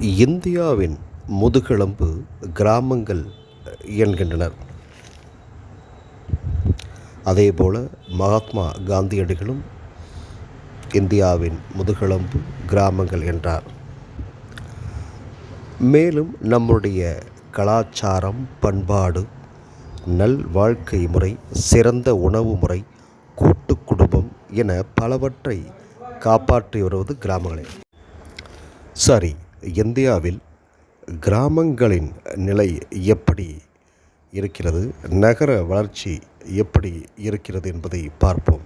இந்தியாவின் முதுகெலும்பு கிராமங்கள் என்கின்றனர். அதேபோல மகாத்மா காந்தியடிகளும் இந்தியாவின் முதுகெலும்பு கிராமங்கள் என்றார். மேலும் நம்முடைய கலாச்சாரம், பண்பாடு, நல் வாழ்க்கை முறை, சிறந்த உணவு முறை, கூட்டு குடும்பம் என பலவற்றை காப்பாற்றி வருவது கிராமங்களே. சரி, இந்தியாவில் கிராமங்களின் நிலை எப்படி இருக்கிறது, நகர வளர்ச்சி எப்படி இருக்கிறது என்பதை பார்ப்போம்.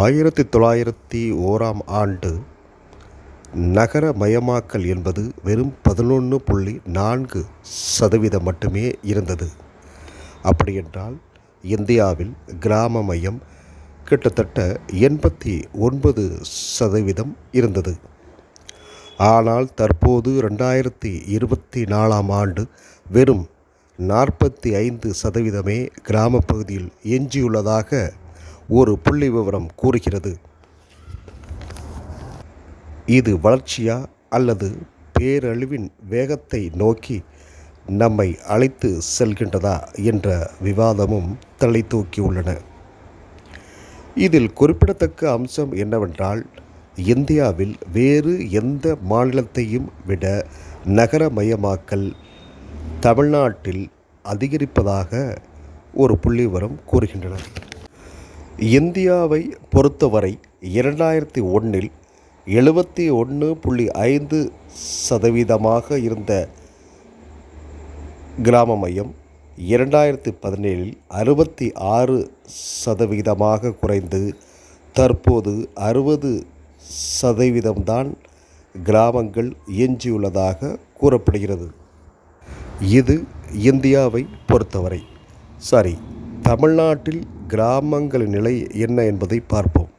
1901ஆம் ஆண்டு நகரமயமாக்கல் என்பது வெறும் 11.4% மட்டுமே இருந்தது. அப்படியென்றால் இந்தியாவில் கிராம மையம் கிட்டத்தட்ட 89% இருந்தது. ஆனால் தற்போது 2024ஆம் ஆண்டு வெறும் 45% கிராம பகுதியில் எஞ்சியுள்ளதாக ஒரு புள்ளி விவரம் கூறுகிறது. இது வளர்ச்சியா அல்லது பேரழிவின் வேகத்தை நோக்கி நம்மை அழைத்து செல்கின்றதா என்ற விவாதமும் தலை தூக்கியுள்ளன. இதில் குறிப்பிடத்தக்க அம்சம் என்னவென்றால், இந்தியாவில் வேறு எந்த மாநிலத்தையும் விட நகரமயமாக்கல் தமிழ்நாட்டில் அதிகரிப்பதாக ஒரு புள்ளிவிவரம் கூறுகின்றன. இந்தியாவை பொறுத்தவரை 2001இல் 71.5% இருந்த கிராம மையம் 2017இல் 66% குறைந்து தற்போது 60% தான் கிராமங்கள் எஞ்சியுள்ளதாக கூறப்படுகிறது. இது இந்தியாவை பொறுத்தவரை. சரி, தமிழ்நாட்டில் கிராமங்களின் நிலை என்ன என்பதை பார்ப்போம்.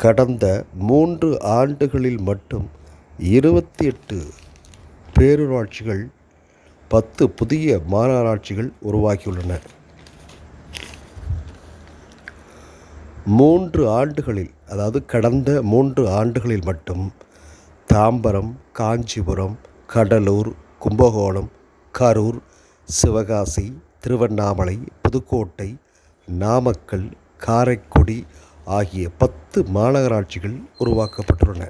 கடந்த 3 ஆண்டுகளில் மட்டும் 28 பேரூராட்சிகள், 10 புதிய மாநகராட்சிகள் உருவாகியுள்ளன. 3 ஆண்டுகளில், அதாவது கடந்த 3 ஆண்டுகளில் மட்டும் தாம்பரம், காஞ்சிபுரம், கடலூர், கும்பகோணம், கரூர், சிவகாசி, திருவண்ணாமலை, புதுக்கோட்டை, நாமக்கல், காரைக்குடி ஆகிய 10 மாநகராட்சிகள் உருவாக்கப்பட்டுள்ளன.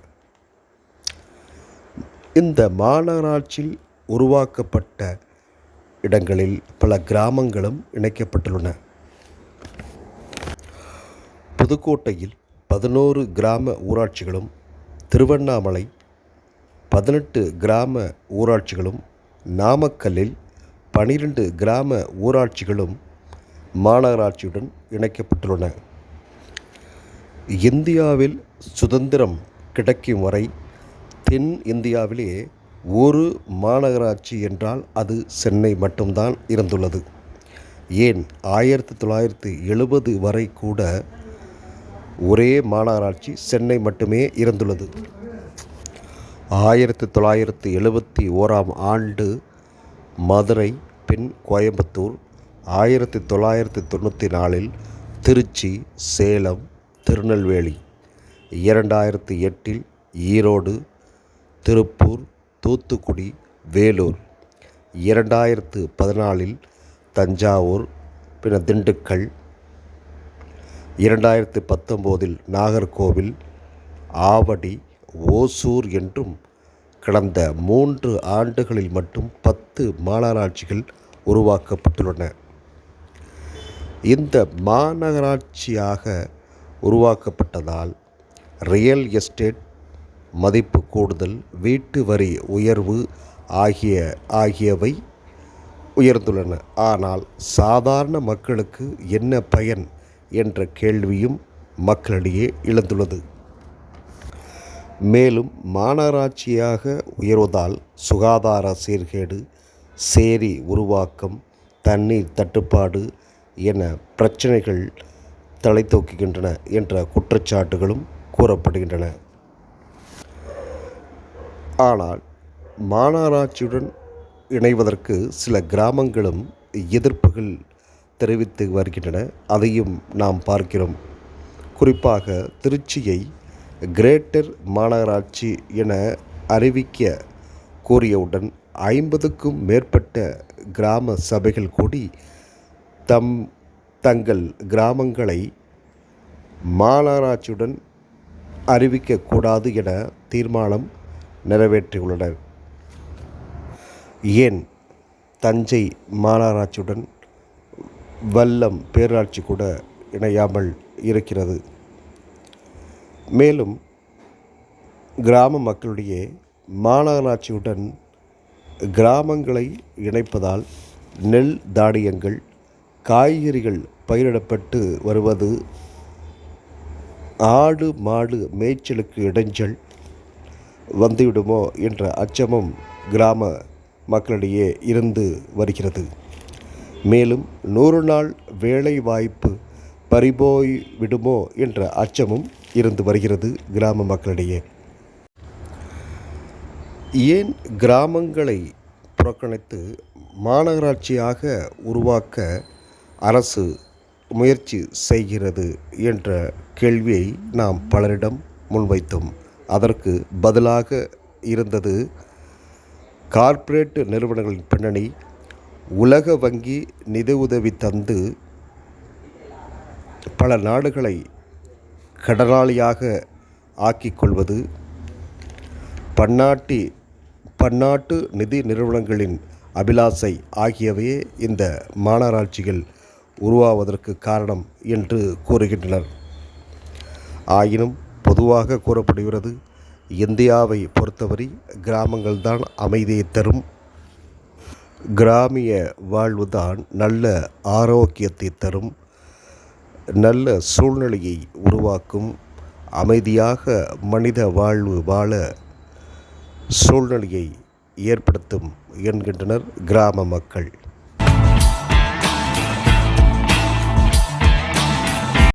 இந்த மாநகராட்சியில் உருவாக்கப்பட்ட இடங்களில் பல கிராமங்களும் இணைக்கப்பட்டுள்ளன. புதுக்கோட்டையில் 11 கிராம ஊராட்சிகளும், திருவண்ணாமலை 18 கிராம ஊராட்சிகளும், நாமக்கல்லில் 12 கிராம ஊராட்சிகளும் மாநகராட்சியுடன் இணைக்கப்பட்டுள்ளன. இந்தியாவில் சுதந்திரம் கிடைக்கும் வரை தென் இந்தியாவிலே ஒரு மாநகராட்சி என்றால் அது சென்னை மட்டும்தான் இருந்துள்ளது. ஏன் 1970 வரை கூட ஒரே மாநகராட்சி சென்னை மட்டுமே இருந்துள்ளது. 1971ஆம் ஆண்டு மதுரை, பின் கோயம்புத்தூர், 1994இல் திருச்சி, சேலம், திருநெல்வேலி, 2008இல் ஈரோடு, திருப்பூர், தூத்துக்குடி, வேலூர், 2014இல் தஞ்சாவூர், பின்ன திண்டுக்கல், 2019இல் நாகர்கோவில், ஆவடி, ஓசூர் என்றும் கடந்த 3 ஆண்டுகளில் மட்டும் 10 மாநகராட்சிகள் உருவாக்கப்பட்டுள்ளன. இந்த மாநகராட்சியாக உருவாக்கப்பட்டதால் ரியல் எஸ்டேட் மதிப்பு கூடுதல், வீட்டு வரி உயர்வு ஆகியவை உயர்ந்துள்ளன. ஆனால் சாதாரண மக்களுக்கு என்ன பயன் என்ற கேள்வியும் மக்களிடையே எழுந்துள்ளது. மேலும் மாநகராட்சியாக உயர்வதால் சுகாதார சீர்கேடு, சேரி உருவாக்கம், தண்ணீர் தட்டுப்பாடு என பிரச்சனைகள் தலை தூக்குகின்றன என்ற குற்றச்சாட்டுகளும் கூறப்படுகின்றன. ஆனால் மாநகராட்சியுடன் இணைவதற்கு சில கிராமங்களும் எதிர்ப்புகள் தெரிவித்து வருகின்றன. அதையும் நாம் பார்க்கிறோம். குறிப்பாக திருச்சியை கிரேட்டர் மாநகராட்சி என அறிவிக்க கோரியவுடன் 50க்கும் மேற்பட்ட கிராம சபைகள் கூடி தங்கள் கிராமங்களை மாநகராட்சியுடன் அறிவிக்கக்கூடாது என தீர்மானம் நிறைவேற்றியுள்ளனர். ஏன் தஞ்சை மாநகராட்சியுடன் வல்லம் பேரூராட்சி கூட இணையாமல் இருக்கிறது? மேலும் கிராம மக்களிடையே மாநகராட்சியுடன் கிராமங்களை இணைப்பதால் நெல் தானியங்கள் காய்கறிகள் பயிரிடப்பட்டு வருவது ஆடு மாடு மேய்ச்சலுக்கு இடைஞ்சல் வந்துவிடுமோ என்ற அச்சமும் கிராம மக்களிடையே இருந்து வருகிறது. மேலும் 100 நாள் வேலை வாய்ப்பு பறிபோய் விடுமோ என்ற அச்சமும் இருந்து வருகிறது கிராம மக்களிடையே. ஏன் கிராமங்களை புறக்கணித்து மாநகராட்சியாக உருவாக்க அரசு முயற்சி செய்கிறது என்ற கேள்வியை நாம் பலரிடம் முன்வைத்தோம். அதற்கு பதிலாக இருந்தது கார்ப்பரேட் நிறுவனங்களின் பின்னணி, உலக வங்கி நிதியுதவி தந்து பல நாடுகளை கடனாளியாக ஆக்கிக் கொள்வது, பன்னாட்டு நிதி நிறுவனங்களின் அபிலாசை ஆகியவையே இந்த மாநகராட்சிகள் உருவாவதற்கு காரணம் என்று கூறுகின்றனர். ஆயினும் பொதுவாக கூறப்படுகிறது, இந்தியாவை பொறுத்தவரை கிராமங்கள்தான் அமைதியை தரும், கிராமிய வாழ்வுதான் நல்ல ஆரோக்கியத்தை தரும், நல்ல சூழ்நிலையை உருவாக்கும், அமைதியாக மனித வாழ்வு வாழ சூழ்நிலையை ஏற்படுத்தும் என்கின்றனர் கிராம மக்கள்.